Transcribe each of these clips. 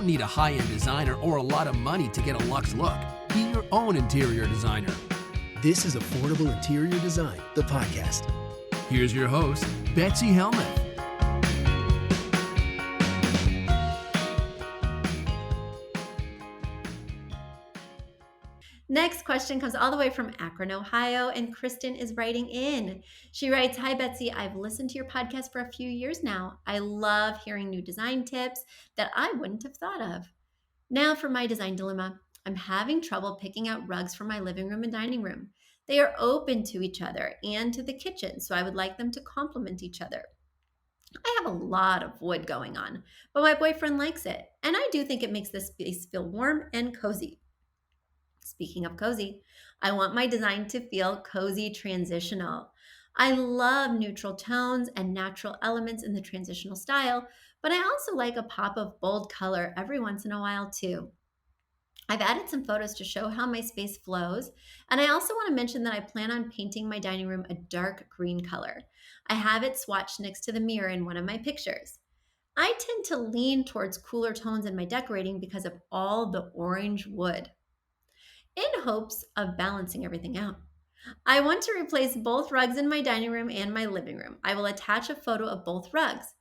need a high-end designer or a lot of money to get a luxe look. Be your own interior designer. This is Affordable Interior Design, the podcast. Here's your host, Betsy Helmuth. Next question comes all the way from Akron, Ohio, and Kristen is writing in. She writes, "Hi, Betsy. I've listened to your podcast for a few years now. I love hearing new design tips that I wouldn't have thought of. Now for my design dilemma. I'm having trouble picking out rugs for my living room and dining room. They are open to each other and to the kitchen, so I would like them to complement each other. I have a lot of wood going on, but my boyfriend likes it, and I do think it makes this space feel warm and cozy. Speaking of cozy, I want my design to feel cozy transitional. I love neutral tones and natural elements in the transitional style, but I also like a pop of bold color every once in a while too. I've added some photos to show how my space flows, and I also want to mention that I plan on painting my dining room a dark green color. I have it swatched next to the mirror in one of my pictures. I tend to lean towards cooler tones in my decorating because of all the orange wood, in hopes of balancing everything out. I want to replace both rugs in my dining room and my living room. I will attach a photo of both rugs.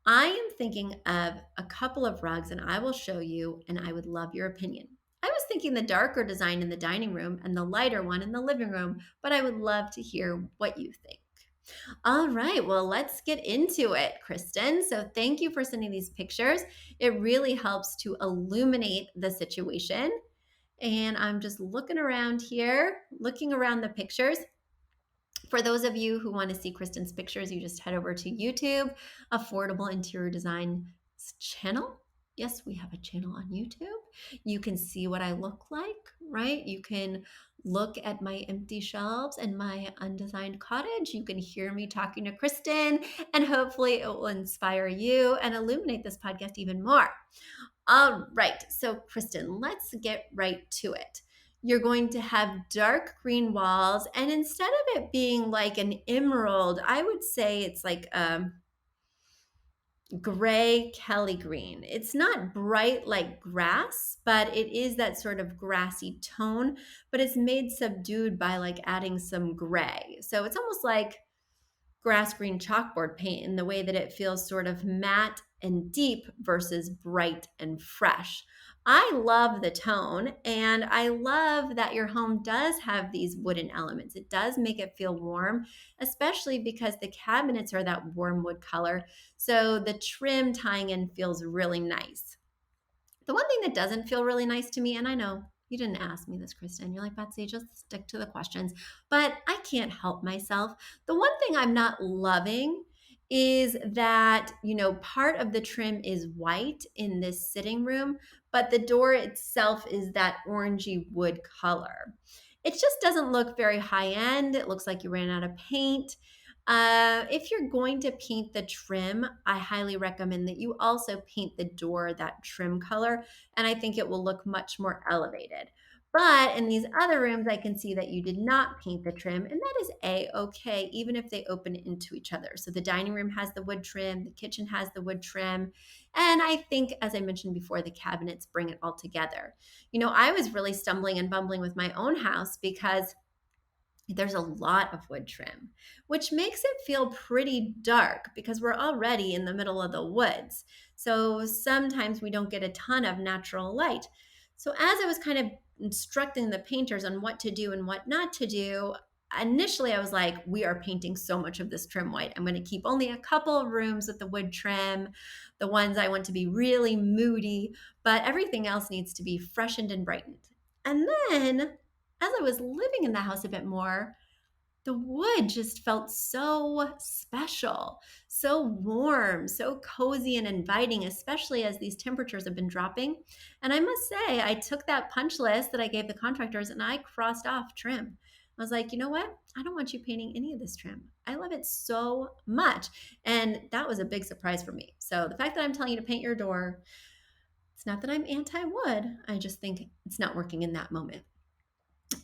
I am thinking of a couple of rugs and I will show you, and I would love your opinion. I was thinking the darker design in the dining room and the lighter one in the living room, but I would love to hear what you think." All right, well, let's get into it, Kristen. So thank you for sending these pictures. It really helps to illuminate the situation. And I'm just looking around here, looking around the pictures. For those of you who want to see Kristen's pictures, you just head over to YouTube, Affordable Interior Design channel. Yes, we have a channel on YouTube. You can see what I look like, right? You can look at my empty shelves and my undesigned cottage. You can hear me talking to Kristen, and hopefully it will inspire you and illuminate this podcast even more. All right, so Kristen, let's get right to it. You're going to have dark green walls, and instead of it being like an emerald, I would say it's like a gray Kelly green. It's not bright like grass, but it is that sort of grassy tone, but it's made subdued by like adding some gray. So it's almost like grass green chalkboard paint in the way that it feels sort of matte and deep versus bright and fresh. I love the tone, and I love that your home does have these wooden elements. It does make it feel warm, especially because the cabinets are that warm wood color. So the trim tying in feels really nice. The one thing that doesn't feel really nice to me, and I know you didn't ask me this, Kristen. You're like, Betsy, just stick to the questions. But I can't help myself. The one thing I'm not loving is that, part of the trim is white in this sitting room, but the door itself is that orangey wood color. It just doesn't look very high end. It looks like you ran out of paint. If you're going to paint the trim, I highly recommend that you also paint the door that trim color, and I think it will look much more elevated. But in these other rooms, I can see that you did not paint the trim, and that is A-okay, even if they open into each other. So the dining room has the wood trim, the kitchen has the wood trim, and I think, as I mentioned before, the cabinets bring it all together. I was really stumbling and bumbling with my own house because there's a lot of wood trim, which makes it feel pretty dark because we're already in the middle of the woods. So sometimes we don't get a ton of natural light. So as I was kind of instructing the painters on what to do and what not to do, initially I was like, we are painting so much of this trim white. I'm going to keep only a couple of rooms with the wood trim, the ones I want to be really moody, but everything else needs to be freshened and brightened. And then as I was living in the house a bit more, the wood just felt so special, so warm, so cozy and inviting, especially as these temperatures have been dropping. And I must say, I took that punch list that I gave the contractors and I crossed off trim. I was like, you know what? I don't want you painting any of this trim. I love it so much. And that was a big surprise for me. So the fact that I'm telling you to paint your door, it's not that I'm anti-wood. I just think it's not working in that moment.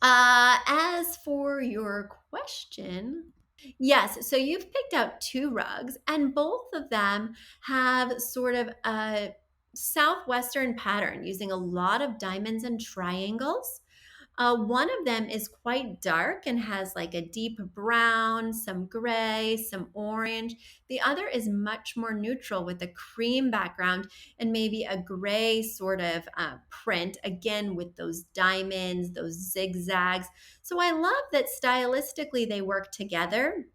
As for your question, yes, so you've picked out two rugs, and both of them have sort of a Southwestern pattern using a lot of diamonds and triangles. One of them is quite dark and has like a deep brown, some gray, some orange. The other is much more neutral with a cream background and maybe a gray sort of print, again with those diamonds, those zigzags. So I love that stylistically they work together,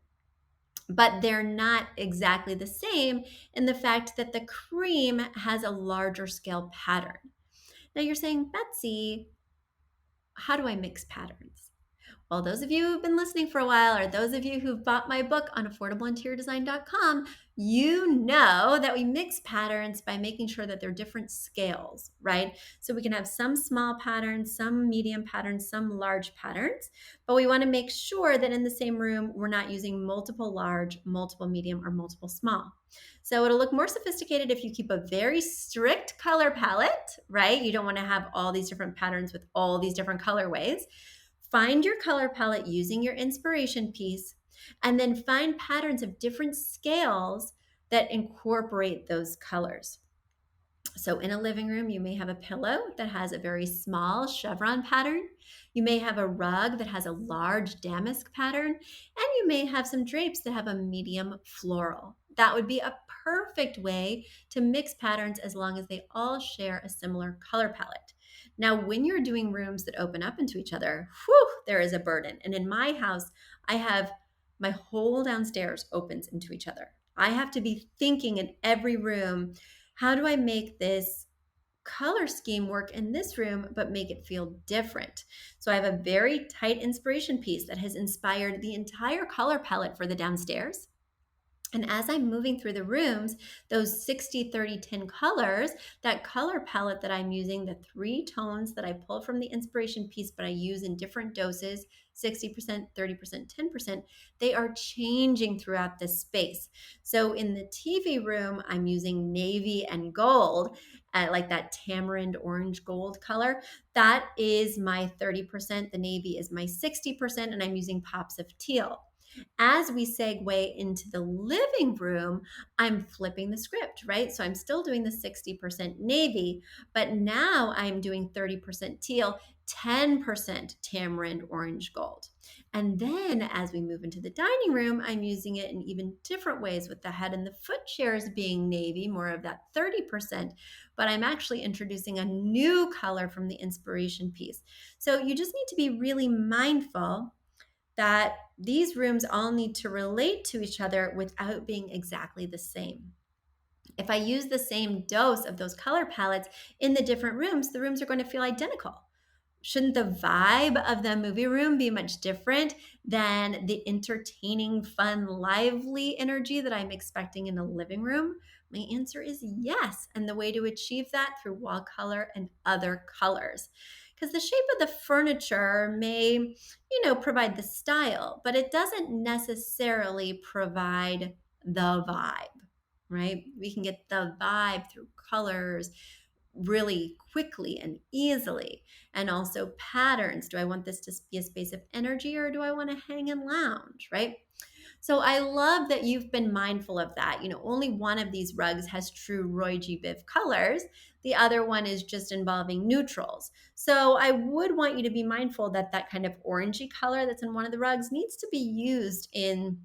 but they're not exactly the same in the fact that the cream has a larger scale pattern. Now you're saying, Betsy, how do I mix patterns? Well, those of you who've been listening for a while, or those of you who've bought my book on affordableinteriordesign.com, you know that we mix patterns by making sure that they're different scales, right? So we can have some small patterns, some medium patterns, some large patterns, but we want to make sure that in the same room, we're not using multiple large, multiple medium, or multiple small. So it'll look more sophisticated if you keep a very strict color palette, right? You don't want to have all these different patterns with all these different colorways. Find your color palette using your inspiration piece, and then find patterns of different scales that incorporate those colors. So in a living room, you may have a pillow that has a very small chevron pattern. You may have a rug that has a large damask pattern, and you may have some drapes that have a medium floral. That would be a perfect way to mix patterns as long as they all share a similar color palette. Now, when you're doing rooms that open up into each other, there is a burden. And in my house, I have my whole downstairs opens into each other. I have to be thinking in every room, how do I make this color scheme work in this room, but make it feel different? So I have a very tight inspiration piece that has inspired the entire color palette for the downstairs. And as I'm moving through the rooms, those 60, 30, 10 colors, that color palette that I'm using, the 3 tones that I pull from the inspiration piece, but I use in different doses, 60%, 30%, 10%, they are changing throughout this space. So in the TV room, I'm using navy and gold, like that tamarind orange gold color. That is my 30%. The navy is my 60%, and I'm using pops of teal. As we segue into the living room, I'm flipping the script, right? So I'm still doing the 60% navy, but now I'm doing 30% teal, 10% tamarind orange gold. And then as we move into the dining room, I'm using it in even different ways with the head and the foot chairs being navy, more of that 30%, but I'm actually introducing a new color from the inspiration piece. So you just need to be really mindful that these rooms all need to relate to each other without being exactly the same. If I use the same dose of those color palettes in the different rooms, the rooms are going to feel identical. Shouldn't the vibe of the movie room be much different than the entertaining, fun, lively energy that I'm expecting in a living room? My answer is yes. And the way to achieve that through wall color and other colors. Because the shape of the furniture may, provide the style, but it doesn't necessarily provide the vibe, right? We can get the vibe through colors really quickly and easily. And also patterns. Do I want this to be a space of energy, or do I want to hang and lounge, right? So I love that you've been mindful of that. Only one of these rugs has true Roy G. Biv colors. The other one is just involving neutrals. So I would want you to be mindful that that kind of orangey color that's in one of the rugs needs to be used in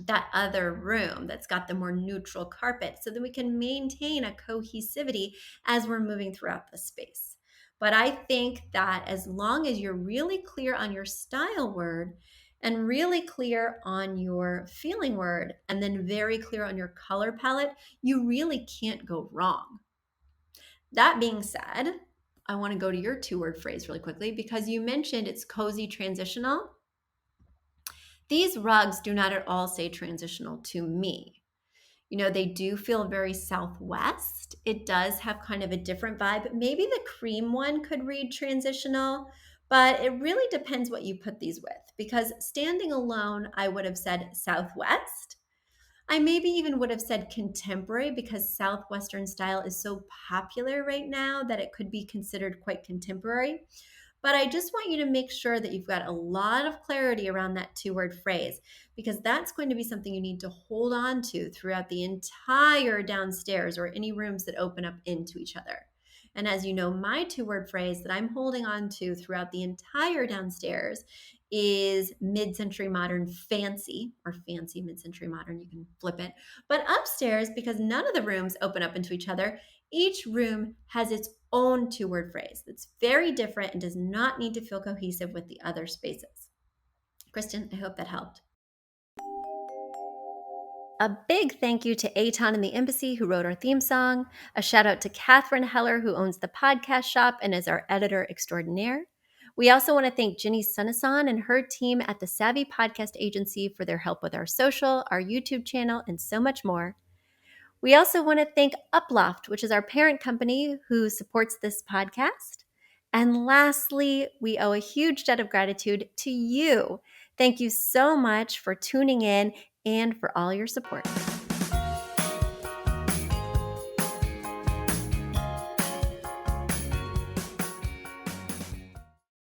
that other room that's got the more neutral carpet, so that we can maintain a cohesivity as we're moving throughout the space. But I think that as long as you're really clear on your style word and really clear on your feeling word, and then very clear on your color palette, you really can't go wrong. That being said, I want to go to your 2-word phrase really quickly, because you mentioned it's cozy transitional. These rugs do not at all say transitional to me. They do feel very Southwest. It does have kind of a different vibe. Maybe the cream one could read transitional, but it really depends what you put these with. Because standing alone, I would have said Southwest. I maybe even would have said contemporary, because Southwestern style is so popular right now that it could be considered quite contemporary. But I just want you to make sure that you've got a lot of clarity around that two-word phrase, because that's going to be something you need to hold on to throughout the entire downstairs or any rooms that open up into each other. And as you know, my two-word phrase that I'm holding on to throughout the entire downstairs is mid-century modern fancy, or fancy mid-century modern, you can flip it. But upstairs, because none of the rooms open up into each other, each room has its own two-word phrase that's very different and does not need to feel cohesive with the other spaces. Kristen, I hope that helped. A big thank you to Aton and the Embassy, who wrote our theme song. A shout out to Catherine Heller, who owns the podcast shop and is our editor extraordinaire. We also want to thank Ginny Sunasan and her team at the Savvy Podcast Agency for their help with our social, our YouTube channel, and so much more. We also want to thank Uploft, which is our parent company who supports this podcast. And lastly, we owe a huge debt of gratitude to you. Thank you so much for tuning in and for all your support.